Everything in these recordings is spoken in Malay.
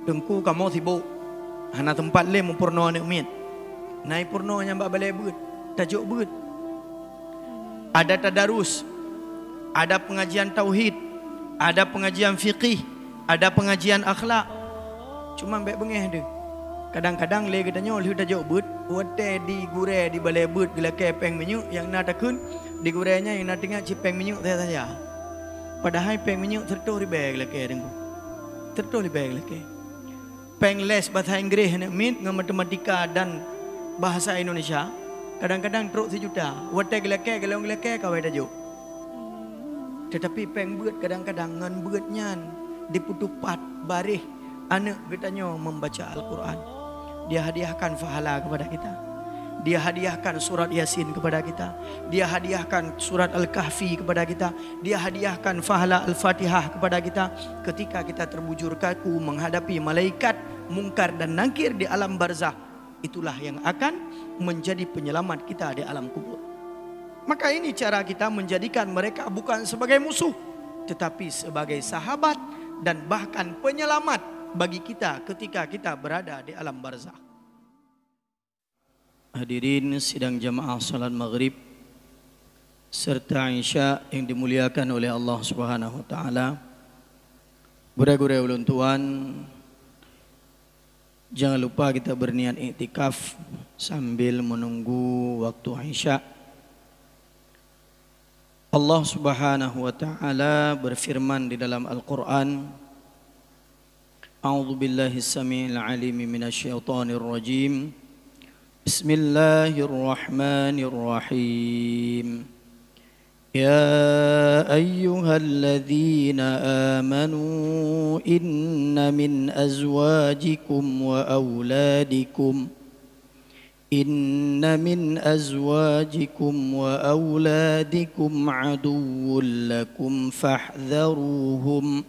Dengku kamu sibuk. Hana tempat le mempurno ni umit. Nai purno nya mbak balai beut. Tajuk beut. Ada tadarus. Ada pengajian tauhid. Ada pengajian fiqih. Ada pengajian akhlak. Cuma mbak bengeh dia. Kadang-kadang le katanya oleh tajuk beut. Wate di gure di balai beut gila kepeng minyak yang nak takun. Di gurenya yang nak tengah cipeng minyak saja. Padahal peng minyak tertuh di bag lagi dengku. Tertuh di bag lagi. Peng les bahasa Inggris nak mit dengan matematika dan bahasa Indonesia. Kadang-kadang teruk sejuta. Wate gelake galong gelake kawai tajuk. Tetapi peng beut kadang-kadang ngan beutnya diputupat barih anak katanya membaca Al-Quran. Dia hadiahkan pahala kepada kita. Dia hadiahkan surat Yasin kepada kita. Dia hadiahkan surat Al-Kahfi kepada kita. Dia hadiahkan pahala Al-Fatihah kepada kita. Ketika kita terbujur kaku menghadapi malaikat, mungkar dan nakir di alam barzah. Itulah yang akan menjadi penyelamat kita di alam kubur. Maka ini cara kita menjadikan mereka bukan sebagai musuh, tetapi sebagai sahabat dan bahkan penyelamat bagi kita ketika kita berada di alam barzah. Hadirin sidang jamaah salat maghrib serta Isya yang dimuliakan oleh Allah Subhanahu wa taala. Gure-gure ulun tuan, jangan lupa kita berniat iktikaf sambil menunggu waktu Isya. Allah Subhanahu wa taala berfirman di dalam Al-Qur'an, A'udzu billahi samiil 'aliim minasyaitonir rajim. Bismillahirrahmanirrahim. Ya ayyuhalladzina amanu inna min azwajikum wa auladikum aduwwun lakum fahdharuhum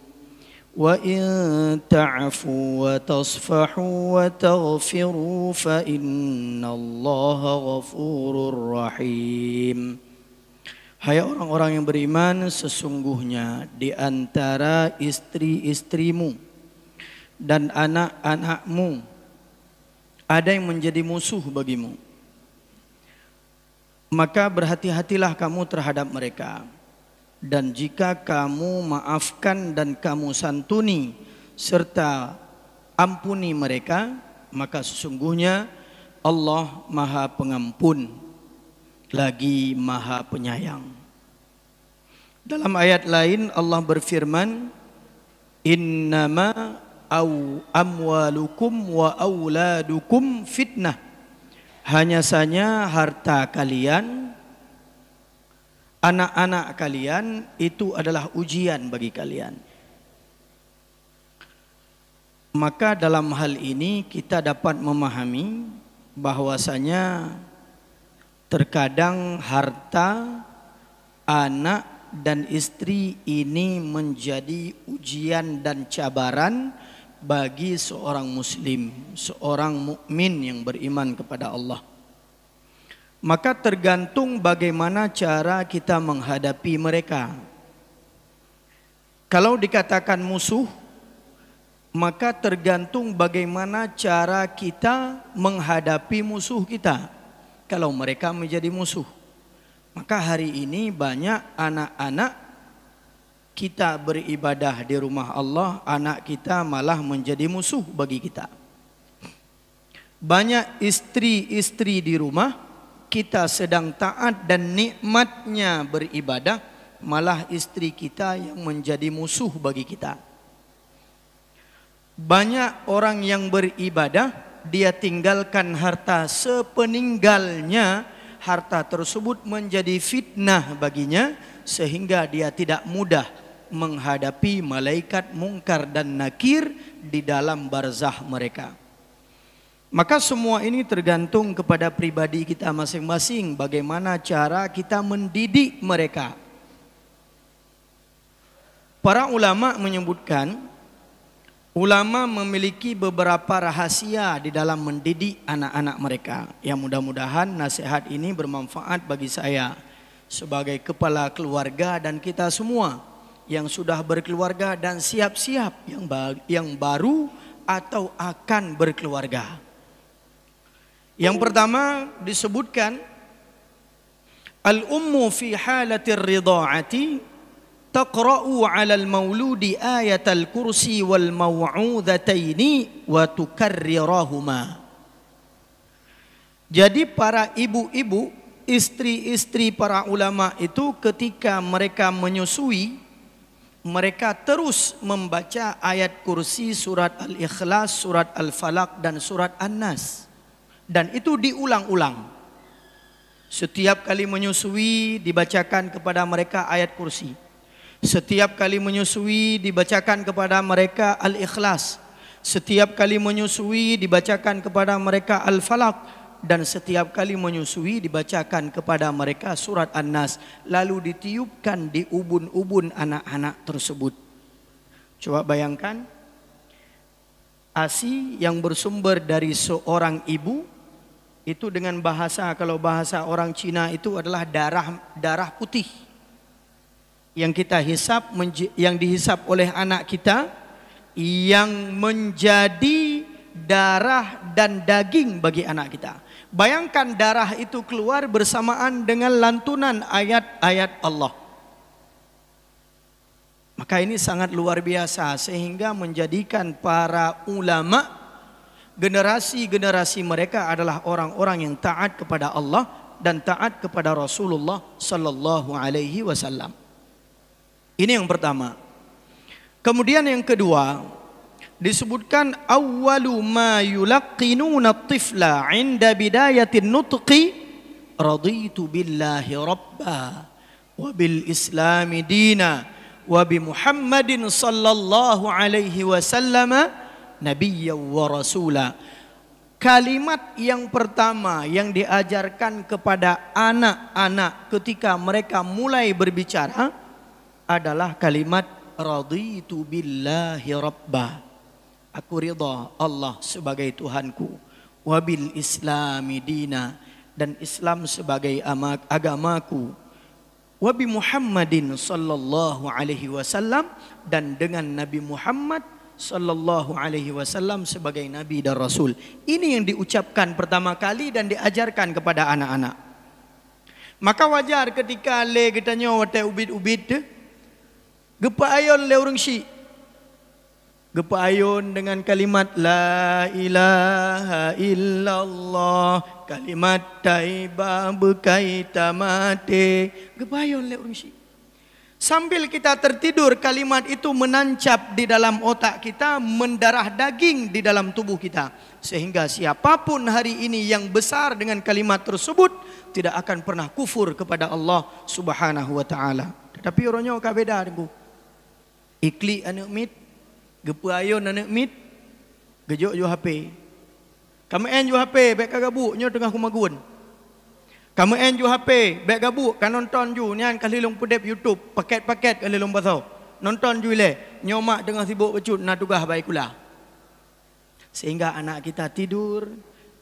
wa in ta'fu wa tasfahu wa taghfiru fa innallaha ghafurur rahim. Hai orang-orang yang beriman, sesungguhnya di antara istri-istrimu dan anak-anakmu ada yang menjadi musuh bagimu. Maka berhati-hatilah kamu terhadap mereka. Dan jika kamu maafkan dan kamu santuni serta ampuni mereka, maka sesungguhnya Allah Maha Pengampun lagi Maha Penyayang. Dalam ayat lain Allah berfirman, Innama amwalukum wa auladukum fitnah. Hanya saja harta kalian, anak-anak kalian itu adalah ujian bagi kalian. Maka dalam hal ini kita dapat memahami bahwasanya terkadang harta, anak dan istri ini menjadi ujian dan cabaran bagi seorang muslim, seorang mukmin yang beriman kepada Allah. Maka tergantung bagaimana cara kita menghadapi mereka. Kalau dikatakan musuh, maka tergantung bagaimana cara kita menghadapi musuh kita. Kalau mereka menjadi musuh, maka hari ini banyak anak-anak kita beribadah di rumah Allah, anak kita malah menjadi musuh bagi kita. Banyak istri-istri di rumah, kita sedang taat dan nikmatnya beribadah, malah istri kita yang menjadi musuh bagi kita. Banyak orang yang beribadah, dia tinggalkan harta sepeninggalnya, harta tersebut menjadi fitnah baginya, sehingga dia tidak mudah menghadapi malaikat mungkar dan nakir di dalam barzah mereka. Maka semua ini tergantung kepada pribadi kita masing-masing, bagaimana cara kita mendidik mereka. Para ulama menyebutkan, ulama memiliki beberapa rahasia di dalam mendidik anak-anak mereka. Yang mudah-mudahan nasihat ini bermanfaat bagi saya sebagai kepala keluarga dan kita semua yang sudah berkeluarga dan siap-siap yang baru atau akan berkeluarga. Yang pertama disebutkan al-ummu fi halatir rida'ati taqra'u 'ala al-mauludi ayatal kursi wal maw'udzataini wa tukarrirahuma. Jadi para ibu-ibu, istri-istri para ulama itu ketika mereka menyusui, mereka terus membaca ayat kursi, surat Al-Ikhlas, surat Al-Falaq dan surat An-Nas. Dan itu diulang-ulang. Setiap kali menyusui dibacakan kepada mereka ayat kursi. Setiap kali menyusui dibacakan kepada mereka Al-Ikhlas. Setiap kali menyusui dibacakan kepada mereka Al-Falaq. Dan setiap kali menyusui dibacakan kepada mereka surat An-Nas. Lalu ditiupkan di ubun-ubun anak-anak tersebut. Coba bayangkan, ASI yang bersumber dari seorang ibu, itu dengan bahasa, kalau bahasa orang Cina itu adalah darah putih. Yang kita hisap, yang dihisap oleh anak kita, yang menjadi darah dan daging bagi anak kita. Bayangkan darah itu keluar bersamaan dengan lantunan ayat-ayat Allah. Maka ini sangat luar biasa sehingga menjadikan para ulama, generasi-generasi mereka adalah orang-orang yang taat kepada Allah dan taat kepada Rasulullah sallallahu alaihi wasallam. Ini yang pertama. Kemudian yang kedua, disebutkan awwalu ma yulaqinuna at-tifla 'inda bidayatin nutqi raditu billahi rabba wa bil islami dina wa bi Muhammadin sallallahu alaihi wasallam nabiyyan wa rasula. Kalimat yang pertama yang diajarkan kepada anak-anak ketika mereka mulai berbicara adalah kalimat raditu billahi rabba. Aku ridha Allah sebagai Tuhanku, wabil islami dina, dan Islam sebagai agamaku, wabi Muhammadin sallallahu alaihi wasallam, dan dengan Nabi Muhammad sallallahu alaihi wasallam sebagai nabi dan rasul. Ini yang diucapkan pertama kali dan diajarkan kepada anak-anak. Maka wajar ketika le kita nyawa te ubid-ubid gepa ayon le urang syi. Gepa ayun dengan kalimat La ilaha illallah, kalimat taibah berkaita mati. Gepa ayun le urang syi. Sambil kita tertidur, kalimat itu menancap di dalam otak kita, mendarah daging di dalam tubuh kita. Sehingga siapapun hari ini yang besar dengan kalimat tersebut tidak akan pernah kufur kepada Allah subhanahu wa ta'ala. Tetapi orangnya kah beda dengan ikli anak mit, gepa ayun anak mit, gejok jo HP. Kamu en jo HP, baik kagabuk nyo tengah kumagun. Kamu en jo HP, baik gabuk kan nonton ju nian kalilung pudep YouTube, paket-paket kalilung basau. Nonton ju le, nyomak tengah sibuk becut na tugas baik kula. Sehingga anak kita tidur,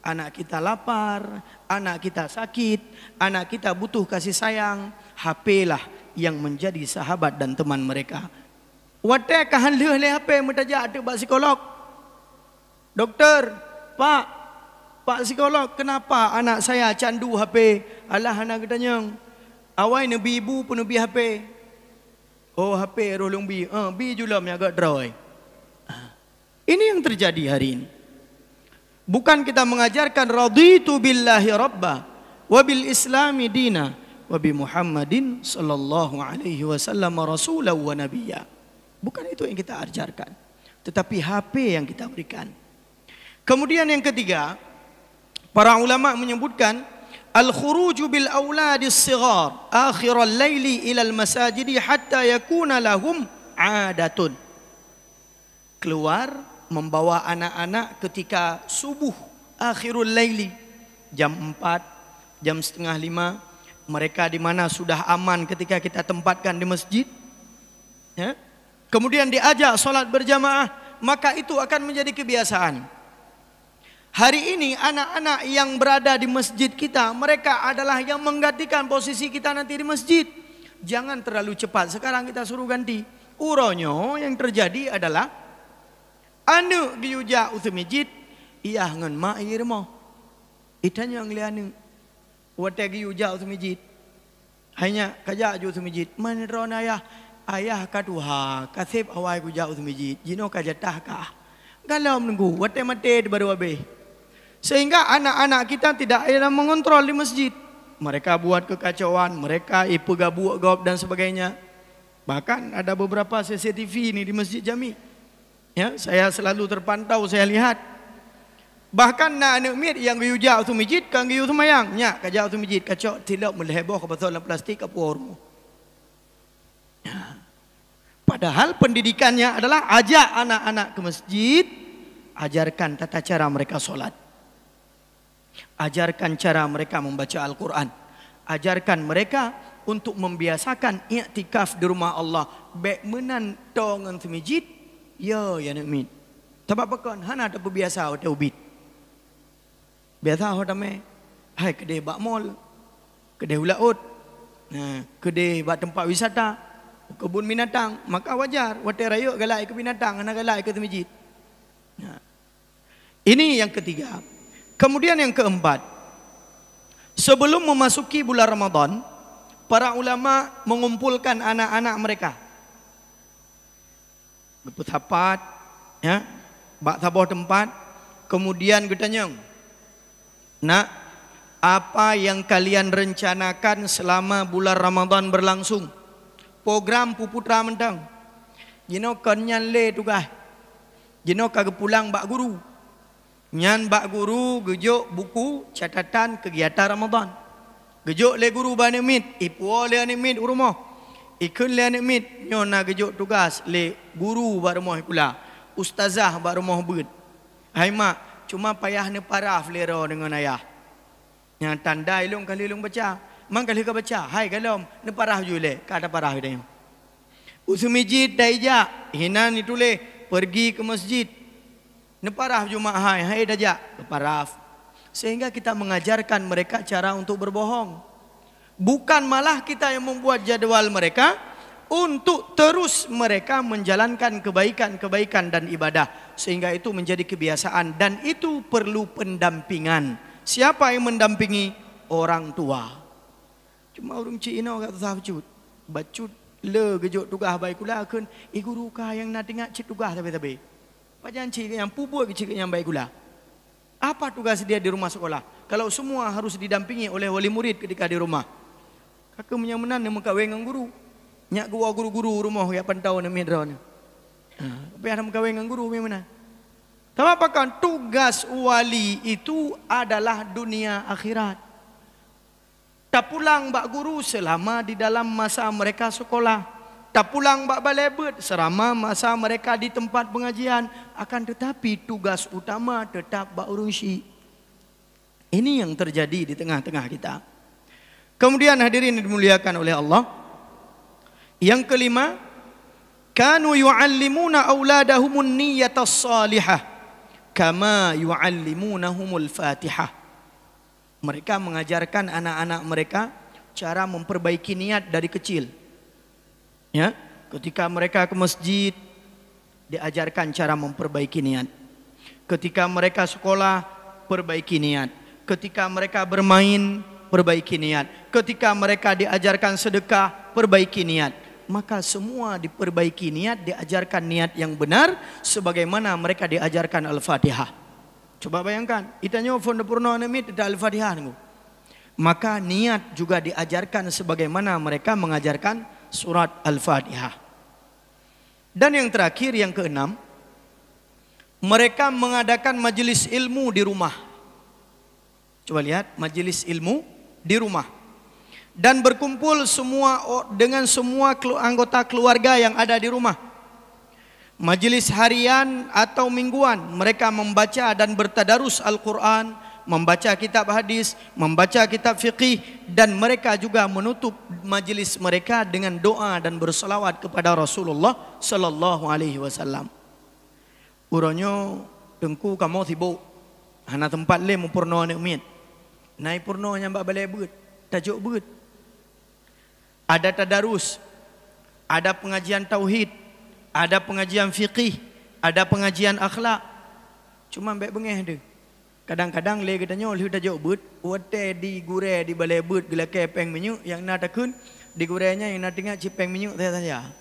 anak kita lapar, anak kita sakit, anak kita butuh kasih sayang, HP lah yang menjadi sahabat dan teman mereka. Watek kahan leh HP mentajak tu pak psikolog. Doktor, Pak psikolog, kenapa anak saya candu HP? Alah anak katanya, awai nabi ibu pun nabi HP. Oh HP roh long bi. Bi julam yang agak drawai. Ini yang terjadi hari ini. Bukan kita mengajarkan raditu billahi rabba wa bil islami dina wa bi Muhammadin sallallahu alaihi wasallam rasulan wa nabiyya. Bukan itu yang kita ajarkan, tetapi HP yang kita berikan. Kemudian yang ketiga, para ulama menyebutkan al-khuruju bil auladis sighar akhiral laili ila al-masajidi hatta yakuna lahum adatun. Keluar membawa anak-anak ketika subuh akhirul laili, jam 4, jam setengah 5, mereka di mana sudah aman ketika kita tempatkan di masjid, ya. Kemudian diajak solat berjamaah, maka itu akan menjadi kebiasaan. Hari ini anak-anak yang berada di masjid kita, mereka adalah yang menggantikan posisi kita nanti di masjid. Jangan terlalu cepat, sekarang kita suruh ganti. Uronyo yang terjadi adalah anu giuja usu masjid iya ngan mak iya rumah itanya ngli anu wate giuja usu masjid hanya kaja ju usu masjid man rona ayah kaduha kasib awai kuja usu masjid jino kajatah kah galau menunggu wate mate baru abe sehingga anak-anak kita tidak ada mengontrol di masjid. Mereka buat kekacauan, mereka ipu gabuk dan sebagainya. Bahkan ada beberapa CCTV ini di Masjid Jami. Ya, saya selalu terpantau, saya lihat. Bahkan anak mit yang giuja usu masjid kan giu semayang, nya kaja usu masjid kacau tilap meleheboh ke botol plastik ke pormo. Ya. Padahal pendidikannya adalah ajak anak-anak ke masjid, ajarkan tata cara mereka solat. Ajarkan cara mereka membaca Al-Quran. Ajarkan mereka untuk membiasakan i'tikaf di rumah Allah. Baik menan tongan semijit. Ya nak mit. Sebab apa hana ada biasa atau ubit. Biasa ho tame. Hai kedai bak mall. Kedai ulaut. Nah, kedai bak tempat wisata. Kebun binatang. Maka wajar. Wate rayuk galai ke binatang. Anak galai ke semijit. Nah. Ini yang ketiga. Kemudian yang keempat, sebelum memasuki bulan Ramadan, para ulama mengumpulkan anak-anak mereka. Geput hapat, ya, bak tabah tempat, kemudian getanyang. Nak, apa yang kalian rencanakan selama bulan Ramadan berlangsung? Program puputra mentang. Jino kenyan le tugas. Jino kagak pulang bak guru. Nyan bak guru gejuk buku catatan kegiatan Ramadan. Gejuk le guru bani mit, ipu le ani mit rumah. Ikun le ani mit, nyona gejuk tugas le guru bak rumah pula. Ustazah bak rumah bud. Hai mak, cuma payah ne paraf lero dengan ayah. Yang tanda ilung kali ilung baca. Mang kali ka baca, hai galom ne paraf jule, kata paraf dia. Usu masjid daija, hinan itu le pergi ke masjid. Neparaf Jumat hai dajak neparaf. Sehingga kita mengajarkan mereka cara untuk berbohong. Bukan malah kita yang membuat jadwal mereka untuk terus mereka menjalankan kebaikan-kebaikan dan ibadah. Sehingga itu menjadi kebiasaan dan itu perlu pendampingan. Siapa yang mendampingi? Orang tua. Cuma orang Cina kat tahajud. Bacut le gejuk tugas baik kula keun guru ka yang nak tengok cik tugas tapi. Pajan cik yang pubuk cik yang baik gula. Apa tugas dia di rumah sekolah? Kalau semua harus didampingi oleh wali murid ketika di rumah. Kakak punya menan yang mengkawin dengan guru. Nyak gua guru-guru rumah yang pantau nak midra ni. Tapi ada mengkawin dengan guru yang mana? Tahu apa kan? Tugas wali itu adalah dunia akhirat. Tak pulang bak guru selama di dalam masa mereka sekolah. Tak pulang bak balebet selama masa mereka di tempat pengajian. Akan tetapi tugas utama tetap bak urusi. Ini yang terjadi di tengah-tengah kita. Kemudian hadirin dimuliakan oleh Allah. Yang kelima, kanu yu'allimuna auladahumun niyatas salihah kama yu'allimunahumul fatihah. Mereka mengajarkan anak-anak mereka cara memperbaiki niat dari kecil. Ya, ketika mereka ke masjid diajarkan cara memperbaiki niat. Ketika mereka sekolah, perbaiki niat. Ketika mereka bermain, perbaiki niat. Ketika mereka diajarkan sedekah, perbaiki niat. Maka semua diperbaiki niat, diajarkan niat yang benar sebagaimana mereka diajarkan Al-Fatihah. Coba bayangkan, itanya fonda purna namit ada Al-Fatihah nih. Maka niat juga diajarkan sebagaimana mereka mengajarkan surat Al-Fatihah. Dan yang terakhir, yang keenam, mereka mengadakan majelis ilmu di rumah. Coba lihat, majelis ilmu di rumah. Dan berkumpul semua dengan semua anggota keluarga yang ada di rumah. Majelis harian atau mingguan, mereka membaca dan bertadarus Al-Quran, membaca kitab hadis, membaca kitab fiqih, dan mereka juga menutup majelis mereka dengan doa dan berselawat kepada Rasulullah sallallahu alaihi wasallam. Uronyo tengku kamu sibuk, hana tempat le mempurna ni umit. Nai purna nya mbak balai beut, tajuk beut. Ada tadarus, ada pengajian tauhid, ada pengajian fiqih, Ada pengajian akhlak. Cuma baik bengeh dia. Kadang-kadang le katanya oleh dah jauh but, wate di gure di balai but gelake peng minyak yang nak takun di gurenya yang nak tinggal cipeng minyak saja.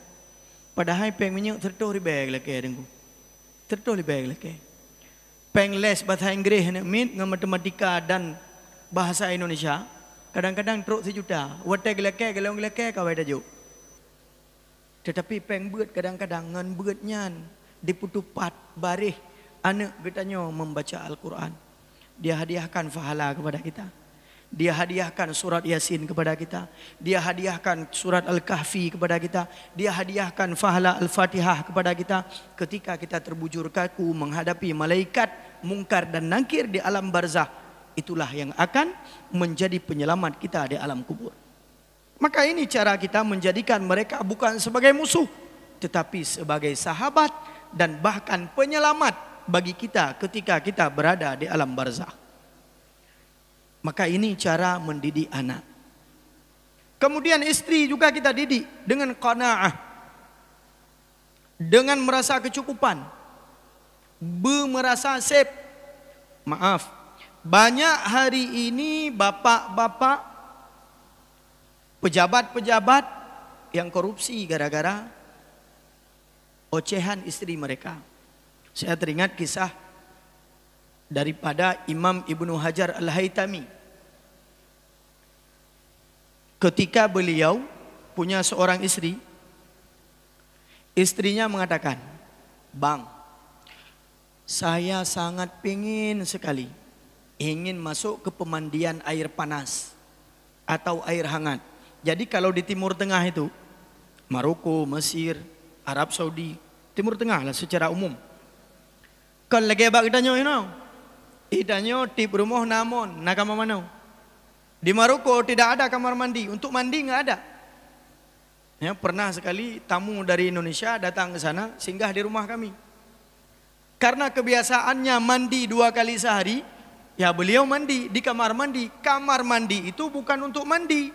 Padahal peng minyak tertuh di bag lake dengku. Tertuh di bag lake. Peng les bahasa Inggris min dengan matematika dan bahasa Indonesia. Kadang-kadang teruk sejuta. Wate gelake galong gelake kawai dah jauh. Tetapi peng beut kadang-kadang ngan beutnya diputupat barih anak getanya membaca Al-Quran. Dia hadiahkan fahala kepada kita. Dia hadiahkan surat Yasin kepada kita. Dia hadiahkan surat Al-Kahfi kepada kita. Dia hadiahkan fahala Al-Fatihah kepada kita. Ketika kita terbujur kaku menghadapi malaikat mungkar dan nakir di alam barzah, itulah yang akan menjadi penyelamat kita di alam kubur. Maka ini cara kita menjadikan mereka bukan sebagai musuh, tetapi sebagai sahabat dan bahkan penyelamat bagi kita ketika kita berada di alam barzakh. Maka ini cara mendidik anak. Kemudian istri juga kita didik dengan qanaah, dengan merasa kecukupan, merasa safe. Maaf, banyak hari ini bapak-bapak, pejabat-pejabat yang korupsi gara-gara ocehan istri mereka. Saya teringat kisah daripada Imam Ibnu Hajar Al-Haytami. Ketika beliau punya seorang istri, istrinya mengatakan, "Bang, saya sangat ingin sekali ingin masuk ke pemandian air panas atau air hangat." Jadi kalau di Timur Tengah itu, Maroko, Mesir, Arab Saudi, Timur Tengah lah secara umum. Kalau lagi abang ditanya, ditanya tip rumah namun, nak kamar mana? Di Maroko tidak ada kamar mandi, untuk mandi enggak ada. Ya, pernah sekali tamu dari Indonesia datang ke sana, singgah di rumah kami. Karena kebiasaannya mandi 2 kali sehari, ya beliau mandi di kamar mandi. Kamar mandi itu bukan untuk mandi.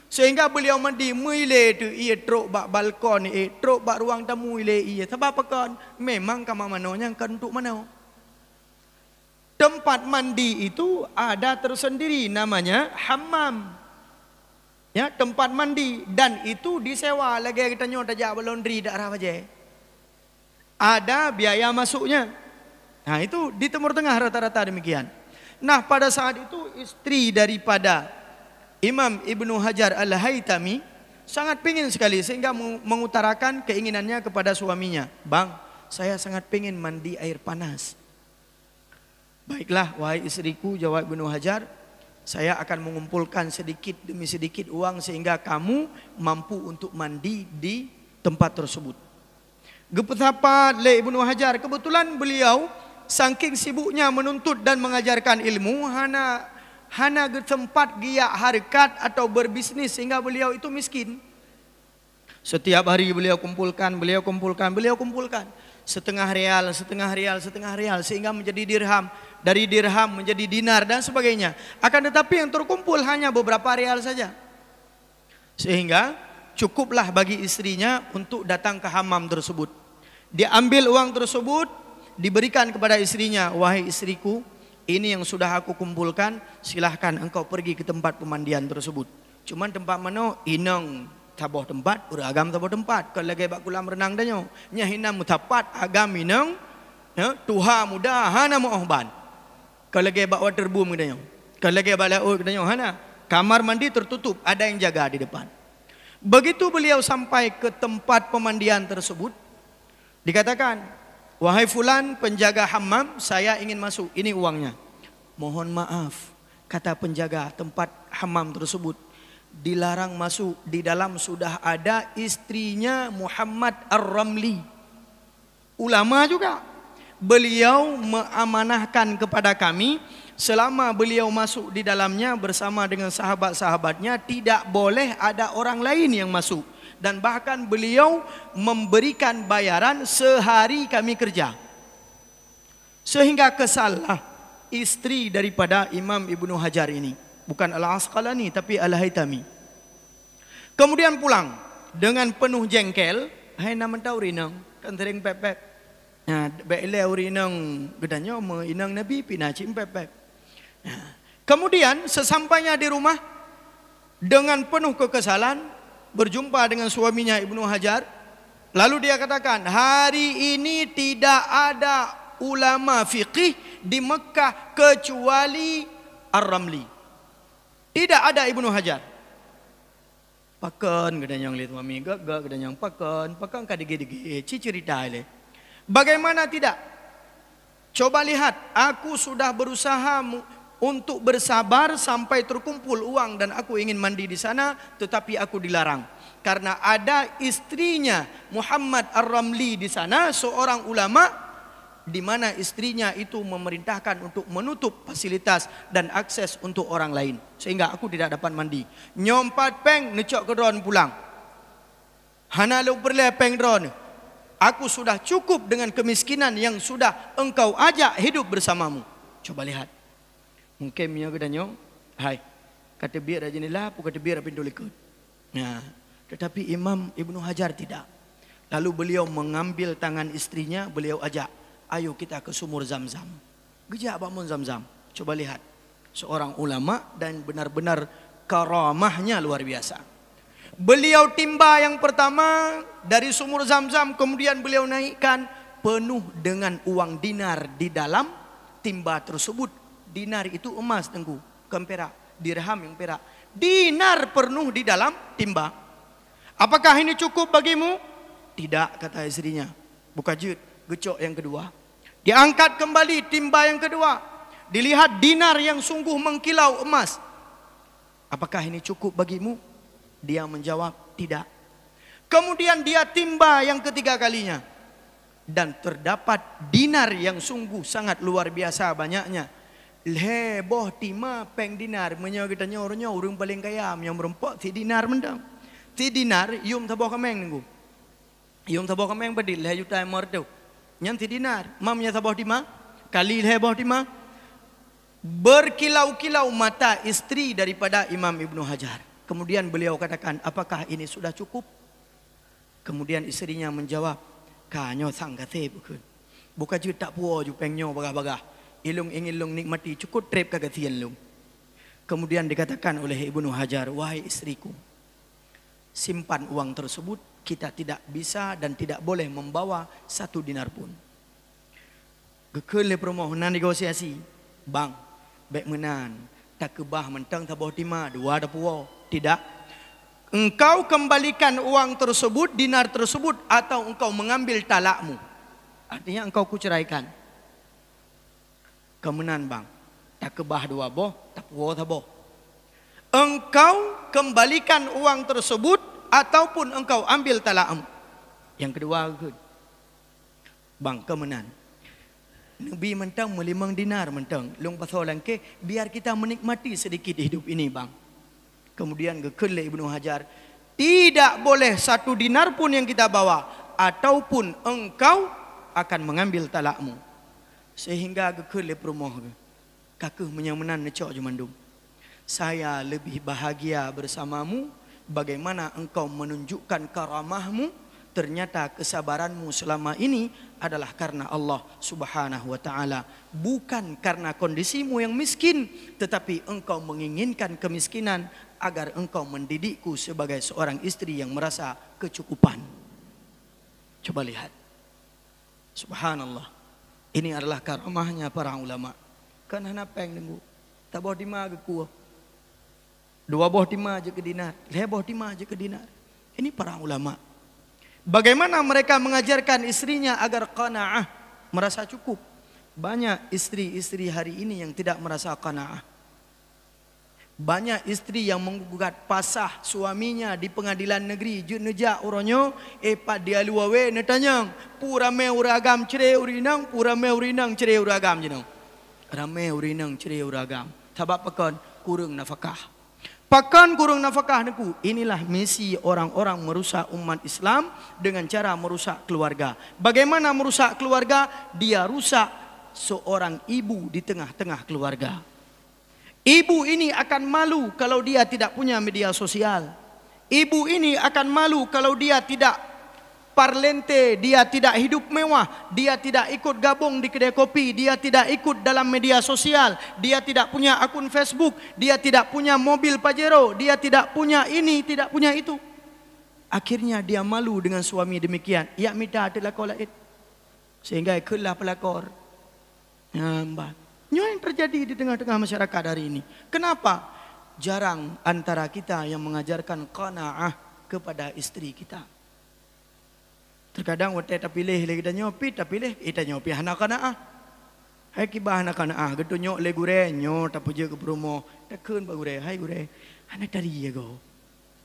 Sehingga beliau mandi muile tu ia truk bak balkon truk bak ruang tamu ile ia sebab apa kan memang kamar manonya kan untuk mana. Tempat mandi itu ada tersendiri namanya hammam. Ya, tempat mandi dan itu disewa lagi kita nyoda jak laundry dak arah aja. Ada biaya masuknya. Nah, itu di Timur Tengah rata-rata demikian. Nah, pada saat itu istri daripada Imam Ibnu Hajar Al-Haytami sangat pingin sekali sehingga mengutarakan keinginannya kepada suaminya. "Bang, saya sangat pingin mandi air panas." "Baiklah, wahai istriku," jawab Ibnu Hajar, "saya akan mengumpulkan sedikit demi sedikit uang sehingga kamu mampu untuk mandi di tempat tersebut." Betapa le Ibnu Hajar, kebetulan beliau saking sibuknya menuntut dan mengajarkan ilmu, hana tempat giyak harkat atau berbisnis sehingga beliau itu miskin. Setiap hari beliau kumpulkan. Setengah rial sehingga menjadi dirham. Dari dirham menjadi dinar dan sebagainya. Akan tetapi yang terkumpul hanya beberapa rial saja. Sehingga cukuplah bagi istrinya untuk datang ke hammam tersebut. Dia ambil uang tersebut, diberikan kepada istrinya. "Wahai istriku, ini yang sudah aku kumpulkan, silahkan engkau pergi ke tempat pemandian tersebut." Cuman tempat mana? Inang taboh tempat, beragam taboh tempat. Kalau lagi bak kolam renang danyo, nya hinam mutapat agam inang, ya, tuha muda hana mohban. Kalau lagi bak water boom danyo. Kalau lagi bak laut danyo hana. Kamar mandi tertutup, ada yang jaga di depan. Begitu beliau sampai ke tempat pemandian tersebut, dikatakan, "Wahai fulan penjaga hammam, saya ingin masuk, ini uangnya." "Mohon maaf," kata penjaga tempat hammam tersebut, "dilarang masuk, di dalam sudah ada istrinya Muhammad Ar-Ramli." Ulama juga. Beliau mengamanahkan kepada kami, selama beliau masuk di dalamnya bersama dengan sahabat-sahabatnya, tidak boleh ada orang lain yang masuk. Dan bahkan beliau memberikan bayaran sehari kami kerja. Sehingga kesalah istri daripada Imam Ibnu Hajar ini. Bukan Al-Asqalani tapi Al-Haytami. Kemudian pulang dengan penuh jengkel. "Hai nama tahu rinang, kan sering pepet. Baiklah uri inang gedanya inang Nabi pina cimpep. Kemudian sesampainya di rumah dengan penuh kekesalan berjumpa dengan suaminya Ibnu Hajar, lalu dia katakan, hari ini tidak ada ulama fiqih di Mekah kecuali Ar-Ramli. Tidak ada Ibnu Hajar. Pakan gedanya yang lihat mami gagak gedanya yang pakan kadige-dige cerita ile. Bagaimana tidak? Coba lihat, aku sudah berusaha untuk bersabar sampai terkumpul uang dan aku ingin mandi di sana, tetapi aku dilarang karena ada istrinya Muhammad Ar-Ramli di sana, seorang ulama, di mana istrinya itu memerintahkan untuk menutup fasilitas dan akses untuk orang lain, sehingga aku tidak dapat mandi. Nyompat peng necok ke dron pulang. Hana lu perle peng dron. Aku sudah cukup dengan kemiskinan yang sudah engkau ajak hidup bersamamu. Coba lihat. Mungkin minyak gedanya, hai, kata biar aja ni lah, kata biar pintu likut. Nah, tetapi Imam Ibnu Hajar tidak. Lalu beliau mengambil tangan istrinya, beliau ajak, ayo kita ke sumur Zam-Zam. Gejak bangun Zam-Zam. Coba lihat, seorang ulama dan benar-benar karamahnya luar biasa. Beliau timba yang pertama dari sumur Zam-Zam, kemudian beliau naikkan penuh dengan uang dinar di dalam timba tersebut. Dinar itu emas tengku, bukan perak. Dirham yang perak. Dinar penuh di dalam timba. Apakah ini cukup bagimu? Tidak, kata istrinya. Buka jut, gecok yang kedua. Diangkat kembali timba yang kedua. Dilihat dinar yang sungguh mengkilau emas. Apakah ini cukup bagimu? Dia menjawab, tidak. Kemudian dia timba yang ketiga kalinya. Dan terdapat dinar yang sungguh sangat luar biasa banyaknya. Leboh tima peng dinar. Menyagitanya orangnya orang paling kaya. Yang merempak ti dinar mendam. Ti dinar, yum taboh kameng nunggu. Yum taboh kameng badil. Leh juta yang merdu. Yang ti dinar. Mamnya taboh tima. Kali leboh tima. Berkilau-kilau mata istri daripada Imam Ibnu Hajar. Kemudian beliau katakan, apakah ini sudah cukup? Kemudian istrinya menjawab, kanyo sanggate bukan. Bukan je tak puas ju pengnyo bagah-bagah. Ilung ingin lung nikmati cukup trip kagatian lung. Kemudian dikatakan oleh Ibnu Hajar, wahai istriku, simpan uang tersebut, kita tidak bisa dan tidak boleh membawa 1 dinar pun. Gekele permohonan negosiasi, bang, baik menan, tak kebah mentang taboh tima, 2 ada puas. Tidak. Engkau kembalikan uang tersebut, dinar tersebut, atau engkau mengambil talakmu. Artinya engkau kuceraikan. Kemenan bang. Tak kebah 2 boh, tak puas tak boh. Engkau kembalikan uang tersebut, ataupun engkau ambil talakmu. Yang kedua, bang kemenan. Nabi mentang melimang dinar mentang. Long pasolan ke, biar kita menikmati sedikit hidup ini bang. Kemudian gekele Ibnu Hajar, tidak boleh 1 dinar pun yang kita bawa, ataupun engkau akan mengambil talakmu. Sehingga gekele perumoh, kakeh menyamanan necok jemandum. Saya lebih bahagia bersamamu, bagaimana engkau menunjukkan karamahmu, ternyata kesabaranmu selama ini adalah karena Allah Subhanahu wa taala, bukan karena kondisimu yang miskin, tetapi engkau menginginkan kemiskinan agar engkau mendidikku sebagai seorang istri yang merasa kecukupan. Coba lihat. Subhanallah. Ini adalah karamahnya para ulama. Kan hana peng nunggu. Tak boh tima ke kuah. 2 boh tima je ke dinar. 5 boh tima je ke dinar. Ini para ulama. Bagaimana mereka mengajarkan istrinya agar qanaah, merasa cukup. Banyak istri-istri hari ini yang tidak merasa qanaah. Banyak istri yang menggugat pasah suaminya di pengadilan negeri. Jenejak uronyo, epat dia luawe netanyang. Purame uragam cere urinang, purame urinang cere uragam jenang. Rame urinang cere uragam. Tabak pekan kurang nafkah. Pakan kurang nafkah neku. Inilah misi orang-orang merusak umat Islam dengan cara merusak keluarga. Bagaimana merusak keluarga? Dia rusak seorang ibu di tengah-tengah keluarga. Ibu ini akan malu kalau dia tidak punya media sosial. Ibu ini akan malu kalau dia tidak parlente, dia tidak hidup mewah, dia tidak ikut gabung di kedai kopi, dia tidak ikut dalam media sosial, dia tidak punya akun Facebook, dia tidak punya mobil Pajero, dia tidak punya ini, tidak punya itu. Akhirnya dia malu dengan suami demikian. Ya minta adalah kolait. Sehingga ikulah pelakor. Nampak. Yang terjadi di tengah-tengah masyarakat hari ini. Kenapa? Jarang antara kita yang mengajarkan qanaah kepada istri kita. Terkadang waktu kita pilih lagi dan nyopi, kita pilih kita nyopi anak qanaah. Hai kibah anak qanaah, gitu nyok le gure, nyok tak puja ke promo, tak kun ba gure, hai gure, anak dari ya go.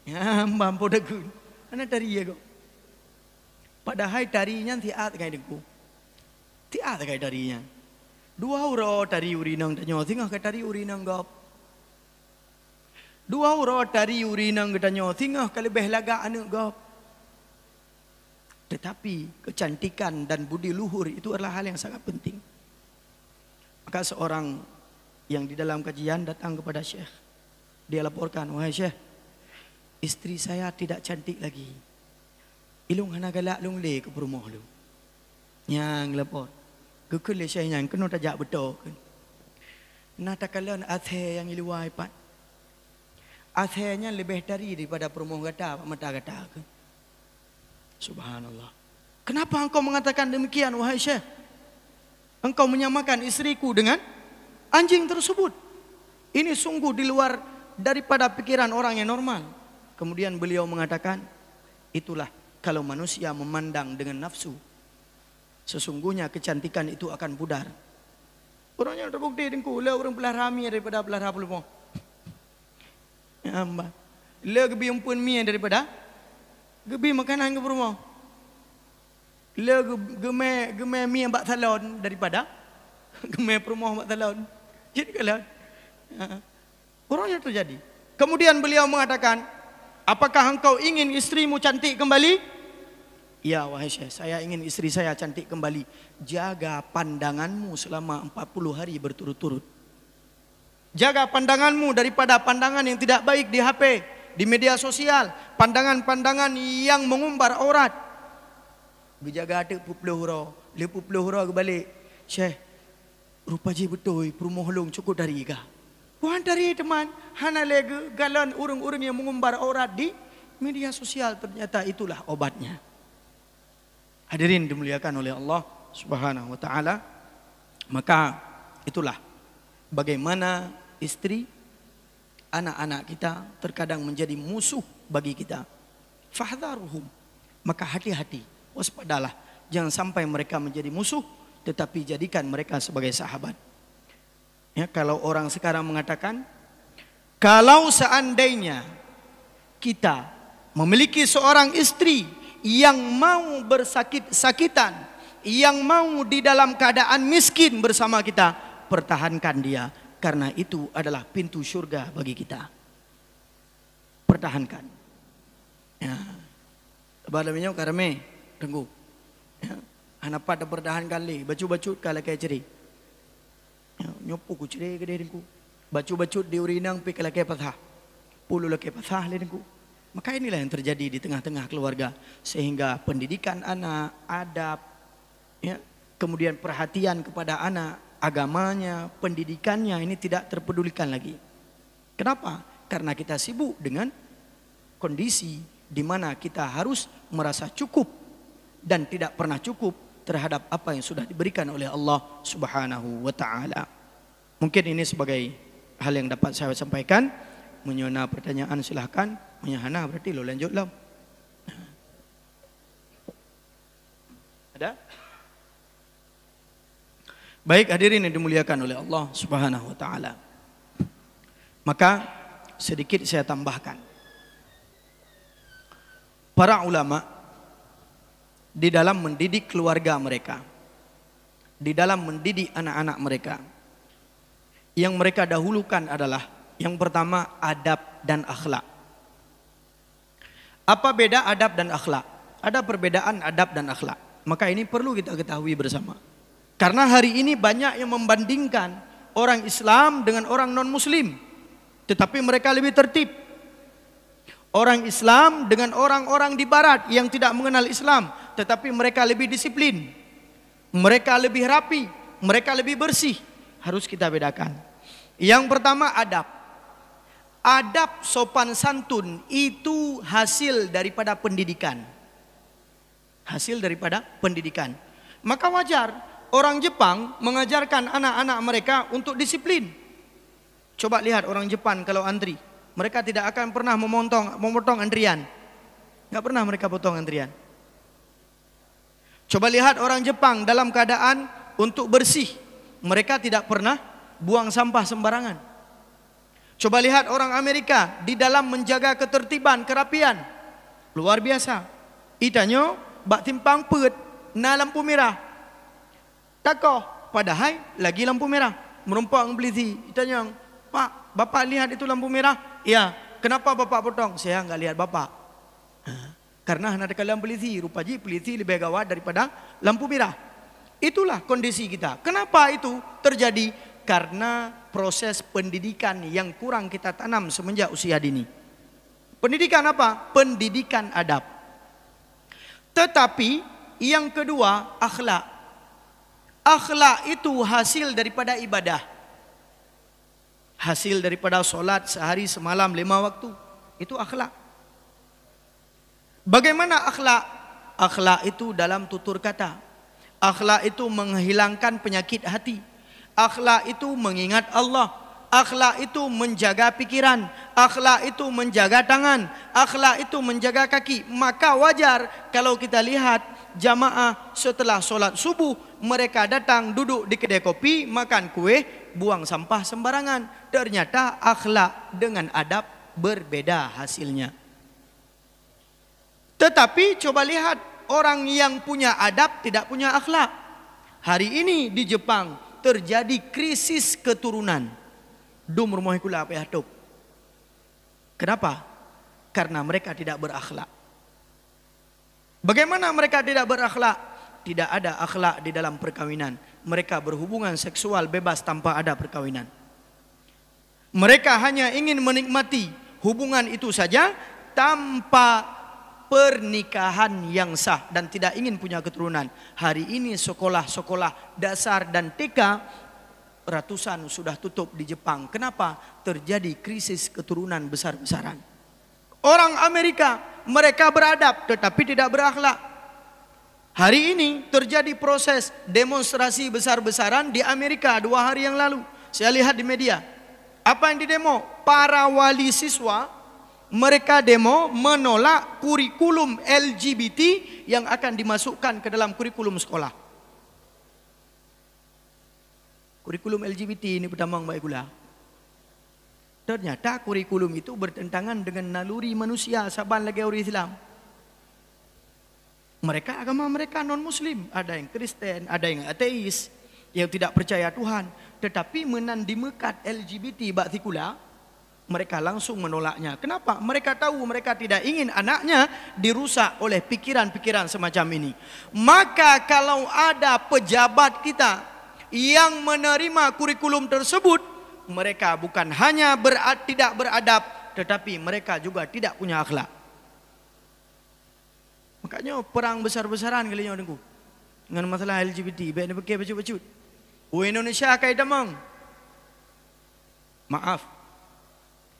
Ya mampu tak kun, anak dari ya go. Padahal tarinya tiat kayak dengku, tiat kayak tarinya. Dua euro tari urinang tak nyok, tinggal ke tari urinang gop. Dua euro tari urinang kita nyok, tinggal ke lebih laga anu gop. Tetapi kecantikan dan budi luhur itu adalah hal yang sangat penting. Maka seorang yang di dalam kajian datang kepada Syekh. Dia laporkan, wahai Syekh, istri saya tidak cantik lagi. Ilung hana galak lung le ke rumah lu. Yang lapor. Gekul le Syekh yang kena tajak betul. Nata kalon athe yang iluai pat. Athenya lebih daripada perumah gata, mata gata. Subhanallah. Kenapa engkau mengatakan demikian wahai Syekh? Engkau menyamakan istriku dengan anjing tersebut. Ini sungguh di luar daripada pikiran orang yang normal. Kemudian beliau mengatakan, itulah kalau manusia memandang dengan nafsu, sesungguhnya kecantikan itu akan pudar. Orangnya terbukti dengku, le orang belah rami daripada belah rapulmo. Ya mbak. Le gebi umpun mie daripada gebi makanan ke rumah. Le geme mie bak salon daripada geme rumah bak salon. Jadi kalau orangnya terjadi. Kemudian beliau mengatakan, apakah engkau ingin istrimu cantik kembali? Ya wahai Syekh, saya ingin istri saya cantik kembali. Jaga pandanganmu selama 40 hari berturut-turut. Jaga pandanganmu daripada pandangan yang tidak baik di HP, di media sosial, pandangan-pandangan yang mengumbar aurat. Berjaga ada pupluhura, le pupluhura ke balik. Syekh, rupa je betul perumah long cukup dari kah? Puan dari teman, hana lege galon urung-urung yang mengumbar aurat di media sosial, ternyata itulah obatnya. Hadirin dimuliakan oleh Allah Subhanahu wa taala. Maka itulah bagaimana istri, anak-anak kita terkadang menjadi musuh bagi kita. Fahdharuhum. Maka hati-hati, waspadalah, jangan sampai mereka menjadi musuh, tetapi jadikan mereka sebagai sahabat. Ya, kalau orang sekarang mengatakan, kalau seandainya kita memiliki seorang istri yang mau bersakit-sakitan, yang mau di dalam keadaan miskin bersama kita, pertahankan dia, karena itu adalah pintu surga bagi kita. Pertahankan. Ya. Balamnya karame tunggu. Ya. Anak pada pertahankan li, bacu-bacut kalau kayak ceri. Ya, nyopu ku ceri ke diriku. Bacu-bacut di urinang pi kalau kayak patah. Pulu lagi patah diriku. Maka inilah yang terjadi di tengah-tengah keluarga, sehingga pendidikan anak, adab, ya, kemudian perhatian kepada anak, agamanya, pendidikannya ini tidak terpedulikan lagi. Kenapa? Karena kita sibuk dengan kondisi di mana kita harus merasa cukup dan tidak pernah cukup terhadap apa yang sudah diberikan oleh Allah Subhanahu wa taala. Mungkin ini sebagai hal yang dapat saya sampaikan. Menyona pertanyaan silahkan. Menyahana berarti lo lanjut lah. Ada? Baik hadirin yang dimuliakan oleh Allah Subhanahu wa taala. Maka sedikit saya tambahkan. Para ulama di dalam mendidik keluarga mereka, di dalam mendidik anak-anak mereka, yang mereka dahulukan adalah yang pertama adab dan akhlak. Apa beda adab dan akhlak? Ada perbedaan adab dan akhlak. Maka ini perlu kita ketahui bersama. Karena hari ini banyak yang membandingkan orang Islam dengan orang non-Muslim. Tetapi mereka lebih tertib. Orang Islam dengan orang-orang di barat yang tidak mengenal Islam, tetapi mereka lebih disiplin, mereka lebih rapi, mereka lebih bersih. Harus kita bedakan. Yang pertama adab. Adab sopan santun itu hasil daripada pendidikan. Hasil daripada pendidikan. Maka wajar orang Jepang mengajarkan anak-anak mereka untuk disiplin. Coba lihat orang Jepang kalau antri, mereka tidak akan pernah memotong antrian. Enggak pernah mereka potong antrian. Coba lihat orang Jepang dalam keadaan untuk bersih, mereka tidak pernah buang sampah sembarangan. Coba lihat orang Amerika di dalam menjaga ketertiban, kerapian, luar biasa. Itanyo bak timpang pet na lampu merah. Takoh padahal lagi lampu merah. Merumpang beliti. Itanyo, "Pak, Bapak lihat itu lampu merah?" "Ya." "Kenapa Bapak potong?" "Saya enggak lihat Bapak." Karena hendak kalian peliti, rupanya peliti lebih gawat daripada lampu merah. Itulah kondisi kita. Kenapa itu terjadi? Karena proses pendidikan yang kurang kita tanam semenjak usia dini. Pendidikan apa? Pendidikan adab. Tetapi yang kedua, akhlak. Akhlak itu hasil daripada ibadah. Hasil daripada solat sehari semalam 5 waktu. Itu akhlak. Bagaimana akhlak? Akhlak itu dalam tutur kata. Akhlak itu menghilangkan penyakit hati. Akhlak itu mengingat Allah. Akhlak itu menjaga pikiran. Akhlak itu menjaga tangan. Akhlak itu menjaga kaki. Maka wajar kalau kita lihat jamaah setelah solat subuh, mereka datang duduk di kedai kopi, makan kue, buang sampah sembarangan. Ternyata akhlak dengan adab berbeda hasilnya. Tetapi coba lihat orang yang punya adab tidak punya akhlak. Hari ini di Jepang terjadi krisis keturunan. Dum rumah kula apa ya dok? Kenapa? Karena mereka tidak berakhlak. Bagaimana mereka tidak berakhlak? Tidak ada akhlak di dalam perkawinan. Mereka berhubungan seksual bebas tanpa ada perkawinan. Mereka hanya ingin menikmati hubungan itu saja tanpa pernikahan yang sah dan tidak ingin punya keturunan. Hari ini sekolah-sekolah dasar dan TK ratusan sudah tutup di Jepang. Kenapa? Terjadi krisis keturunan besar-besaran. Orang Amerika, mereka beradab tetapi tidak berakhlak. Hari ini terjadi proses demonstrasi besar-besaran di Amerika 2 hari yang lalu. Saya lihat di media. Apa yang didemo? Para wali siswa, mereka demo menolak kurikulum LGBT yang akan dimasukkan ke dalam kurikulum sekolah. Kurikulum LGBT ini pertama baik gula. Ternyata kurikulum itu bertentangan dengan naluri manusia saban lagi orang Islam. Mereka agama mereka non muslim, ada yang Kristen, ada yang ateis, yang tidak percaya Tuhan. Tetapi menandi mekat LGBT bakti kula, mereka langsung menolaknya. Kenapa? Mereka tahu mereka tidak ingin anaknya dirusak oleh pikiran-pikiran semacam ini. Maka kalau ada pejabat kita yang menerima kurikulum tersebut, mereka bukan hanya tidak beradab, tetapi mereka juga tidak punya akhlak. Makanya perang besar-besaran kalinya dengu dengan masalah LGBT. Baik ni pakai bacut-bacut. Indonesia kaya damang. Maaf.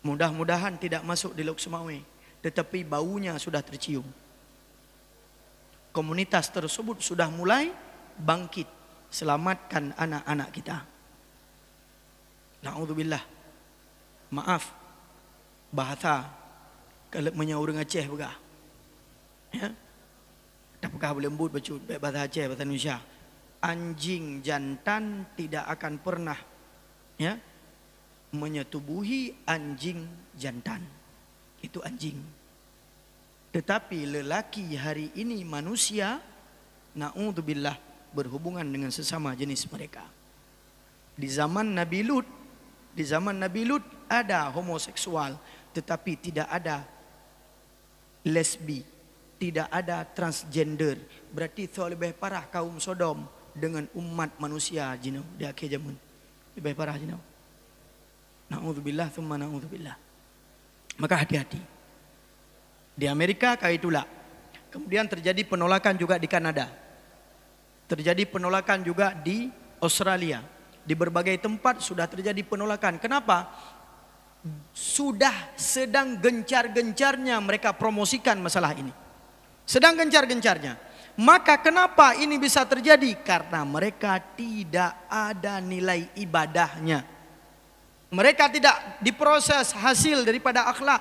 Mudah-mudahan tidak masuk di Lok Sumawe, tetapi baunya sudah tercium. Komunitas tersebut sudah mulai bangkit, selamatkan anak-anak kita. Na'udzubillah. Maaf, bahasa kalau menyaur Aceh begah. Ya. Apakah boleh lembut baca bahasa Aceh, bahasa Indonesia? Anjing jantan tidak akan pernah, ya, menyetubuhi anjing jantan. Itu anjing. Tetapi lelaki hari ini manusia, na'udzubillah, berhubungan dengan sesama jenis mereka. Di zaman Nabi Lut ada homoseksual, tetapi tidak ada lesbi, tidak ada transgender. Berarti itu lebih parah kaum Sodom dengan umat manusia jinau di akhir zaman. Lebih parah jinau. Na'udzubillah thumma na'udzubillah. Maka hati-hati. Di Amerika kayak itulah. Kemudian terjadi penolakan juga di Kanada. Terjadi penolakan juga di Australia. Di berbagai tempat sudah terjadi penolakan. Kenapa? Sudah sedang gencar-gencarnya mereka promosikan masalah ini. Sedang gencar-gencarnya. Maka kenapa ini bisa terjadi? Karena mereka tidak ada nilai ibadahnya. Mereka tidak diproses hasil daripada akhlak,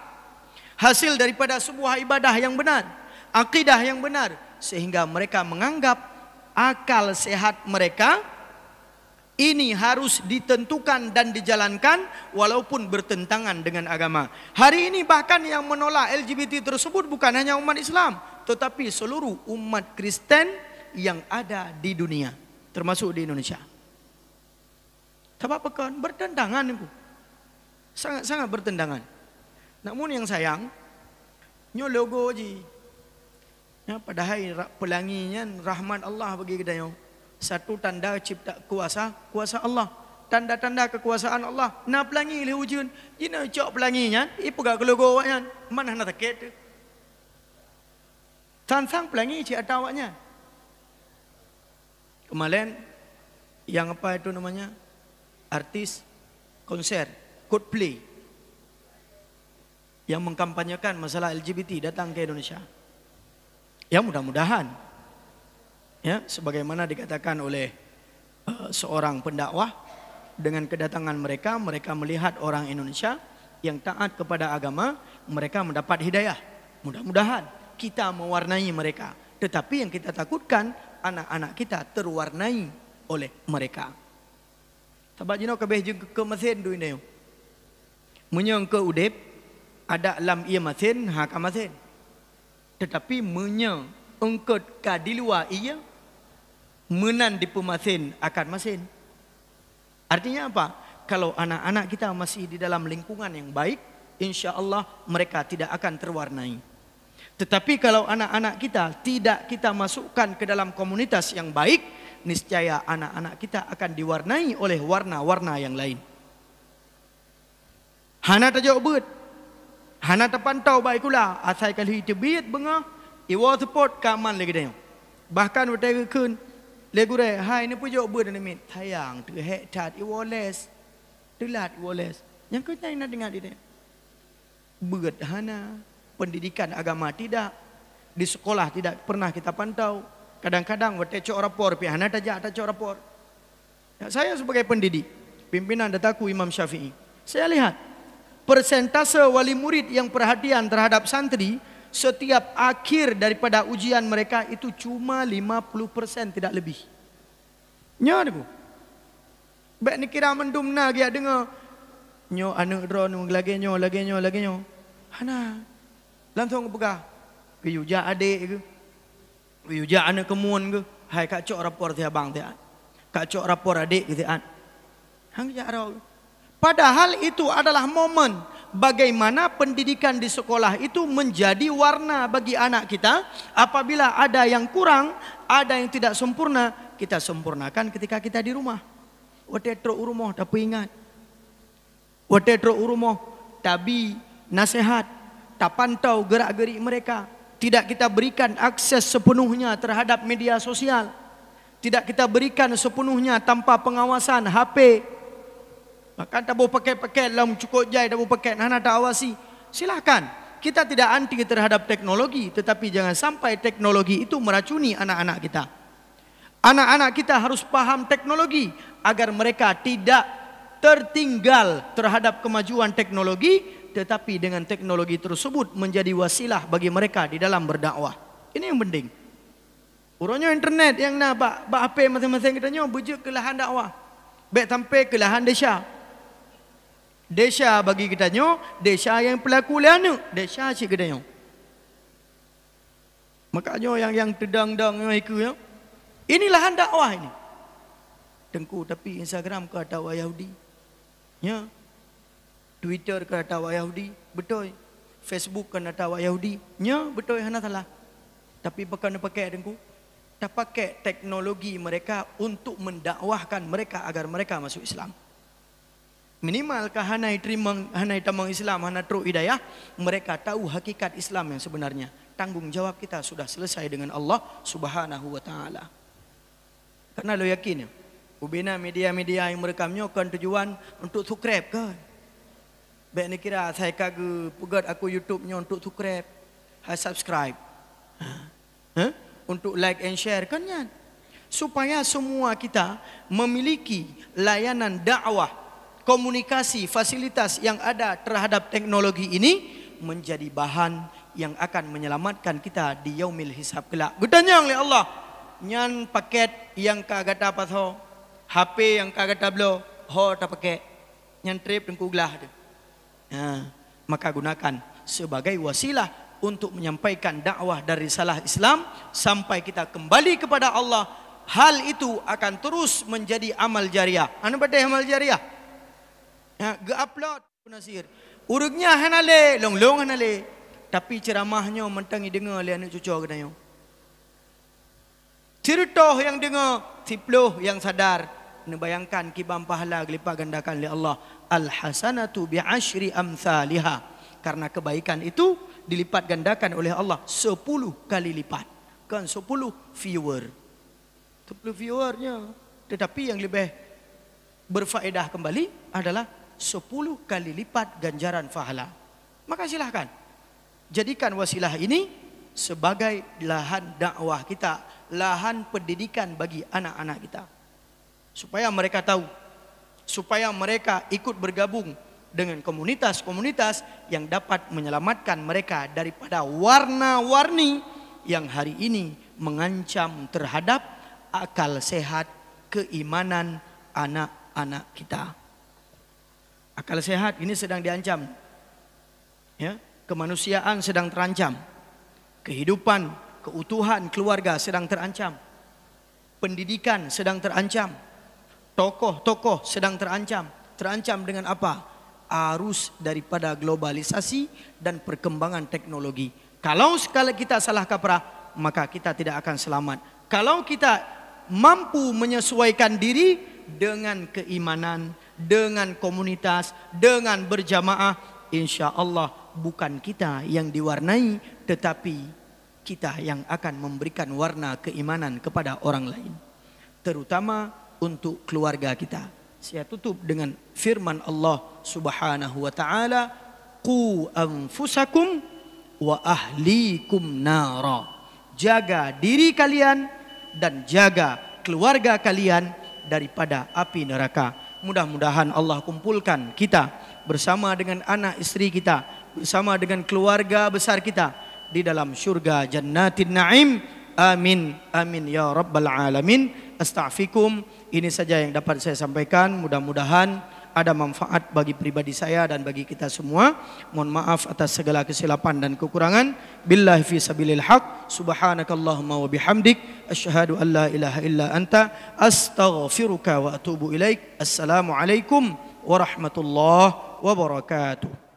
hasil daripada sebuah ibadah yang benar, akidah yang benar, sehingga mereka menganggap akal sehat mereka ini harus ditentukan dan dijalankan walaupun bertentangan dengan agama. Hari ini bahkan yang menolak LGBT tersebut bukan hanya umat Islam, tetapi seluruh umat Kristen yang ada di dunia, termasuk di Indonesia. Sebab pekan bertentangan itu. Sangat-sangat bertentangan. Namun yang sayang, nyo logo je. Ya, padahal pelanginya rahmat Allah bagi kita nyo. Satu tanda cipta kuasa Allah. Tanda-tanda kekuasaan Allah. Na pelangi le hujun. Jina cok pelanginya, ipu gak logo awaknya. Mana nak takut tu. Sang pelangi cik ada awaknya. Kemarin yang apa itu namanya? Artis konser Coldplay yang mengkampanyekan masalah LGBT datang ke Indonesia. Ya mudah-mudahan, ya sebagaimana dikatakan oleh seorang pendakwah, dengan kedatangan mereka melihat orang Indonesia yang taat kepada agama, mereka mendapat hidayah. Mudah-mudahan kita mewarnai mereka. Tetapi yang kita takutkan anak-anak kita terwarnai oleh mereka. Sebab jino kabeh ke mesin tu ini. Menyang ke udip ada lam ia mesin hak mesin. Tetapi menyang engkut ka di luar ia menan di pemasin akan mesin. Artinya apa? Kalau anak-anak kita masih di dalam lingkungan yang baik, insya-Allah mereka tidak akan terwarnai. Tetapi kalau anak-anak kita tidak kita masukkan ke dalam komunitas yang baik, niscaya anak-anak kita akan diwarnai oleh warna-warna yang lain. Hana tajau bet, hana terpantau baik pula. Asal kali tebit bengah, iwa support kaman lagi dia. Bahkan waktu kun, legure, hai ni pujok bet ni mit, sayang tu tat iwa les, telat iwa les. Yang kau nak dengar dia. Bet hana, pendidikan agama tidak, di sekolah tidak pernah kita pantau. Kadang-kadang waktu cok rapor, pihana tajak cok rapor. Ya, saya sebagai pendidik, pimpinan dataku Imam Syafi'i, saya lihat persentase wali murid yang perhatian terhadap santri setiap akhir daripada ujian mereka itu cuma 50%, tidak lebih. Nya aku. Baik ni kira mendum na dia dengar. Nyo anak drone lagi nyo. Hana. Langsung pegah. Kuyuja adik ke. Kuyuja anak kemun ke. Hai kak cok rapor ti abang ti. Kak cok rapor adik ke ti an. Hang ja ro. Padahal itu adalah momen bagaimana pendidikan di sekolah itu menjadi warna bagi anak kita. Apabila ada yang kurang, ada yang tidak sempurna, kita sempurnakan ketika kita di rumah. Watetro urumoh tapi ingat. Watetro urumoh tabi nasihat, tak pantau gerak-gerik mereka. Tidak kita berikan akses sepenuhnya terhadap media sosial. Tidak kita berikan sepenuhnya tanpa pengawasan HP. Bahkan tak boleh pakai dalam cukup jai, tak boleh pakai hana tak awasi. Silakan. Kita tidak anti terhadap teknologi, tetapi jangan sampai teknologi itu meracuni anak-anak kita. Anak-anak kita harus paham teknologi agar mereka tidak tertinggal terhadap kemajuan teknologi, tetapi dengan teknologi tersebut menjadi wasilah bagi mereka di dalam berdakwah. Ini yang penting. Urangnya internet yang nak bak HP masing-masing kita nyo bujuk ke lahan dakwah. Baik sampai ke lahan desa. Desa bagi kita nyo, desa yang pelaku liana, desa cik kita nyo. Makanya yang tedang-dang itu ya. Ini lahan dakwah ini. Tengku tapi Instagram ke dakwah Yahudi. Ya. Twitter ke dakwah Yahudi, betul. Facebook ke dakwah Yahudi, ya betul hana salah. Tapi bukan pakai tengku. Tak pakai teknologi mereka untuk mendakwahkan mereka agar mereka masuk Islam. Minimal kah hanai terima, hanai tamang Islam, hanai teruk hidayah, mereka tahu hakikat Islam yang sebenarnya. Tanggung jawab kita sudah selesai dengan Allah Subhanahu wa taala. Karena lo yakin ya, ubina media-media yang merekamnya kan tujuan untuk subscribe kan. Baik ni kira saya kagak pegat aku YouTube-nya untuk subscribe, subscribe. Untuk like and share kan ya. Supaya semua kita memiliki layanan dakwah, komunikasi, fasilitas yang ada terhadap teknologi ini menjadi bahan yang akan menyelamatkan kita di yaumil hisab kelak. Gudanya oleh Allah, nyan paket yang kagak dapat ho, HP yang kagak tablo, ho tak pakai, nyan trip dan kuglah tu. Maka gunakan sebagai wasilah untuk menyampaikan dakwah dari risalah Islam sampai kita kembali kepada Allah. Hal itu akan terus menjadi amal jariah. Anu badai amal jariah? Ge-upload Nasir. Urugnya hanale, long-long hanale. Tapi ceramahnya mentangi dengar oleh anak cucu kena yo. Cerita yang dengar, tiploh yang sadar. Bayangkan kibam pahala lipat gandakan oleh Allah. Al-hasanatu bi'ashri amthaliha. Karena kebaikan itu dilipat gandakan oleh Allah 10 kali lipat. Kan 10 viewer. 10 viewernya. Tetapi yang lebih berfaedah kembali adalah 10 kali lipat ganjaran pahala. Maka silahkan. Jadikan wasilah ini sebagai lahan dakwah kita, lahan pendidikan bagi anak-anak kita. Supaya mereka tahu, supaya mereka ikut bergabung dengan komunitas-komunitas yang dapat menyelamatkan mereka daripada warna-warni yang hari ini mengancam terhadap akal sehat keimanan anak-anak kita. Akal sehat ini sedang diancam. Ya. Kemanusiaan sedang terancam. Kehidupan, keutuhan keluarga sedang terancam. Pendidikan sedang terancam. Tokoh-tokoh sedang terancam. Terancam dengan apa? Arus daripada globalisasi dan perkembangan teknologi. Kalau sekali kita salah kaprah, maka kita tidak akan selamat. Kalau kita mampu menyesuaikan diri dengan keimanan, dengan komunitas, dengan berjamaah, insya Allah bukan kita yang diwarnai, tetapi kita yang akan memberikan warna keimanan kepada orang lain, terutama untuk keluarga kita. Saya tutup dengan firman Allah Subhanahu wa taala, qu anfusakum wa ahlikum nara. Jaga diri kalian dan jaga keluarga kalian daripada api neraka. Mudah-mudahan Allah kumpulkan kita bersama dengan anak istri kita, bersama dengan keluarga besar kita di dalam syurga jannatin na'im. Amin, amin ya rabbal alamin. Astaghfirukum. Ini saja yang dapat saya sampaikan. Mudah-mudahan ada manfaat bagi pribadi saya dan bagi kita semua. Mohon maaf atas segala kesilapan dan kekurangan. Billahi fi sabilil haq. Subhanakallahumma wa bihamdik. Asyhadu an la ilaha illa anta. Astaghfiruka wa atubu ilaik. Assalamualaikum warahmatullahi wabarakatuh.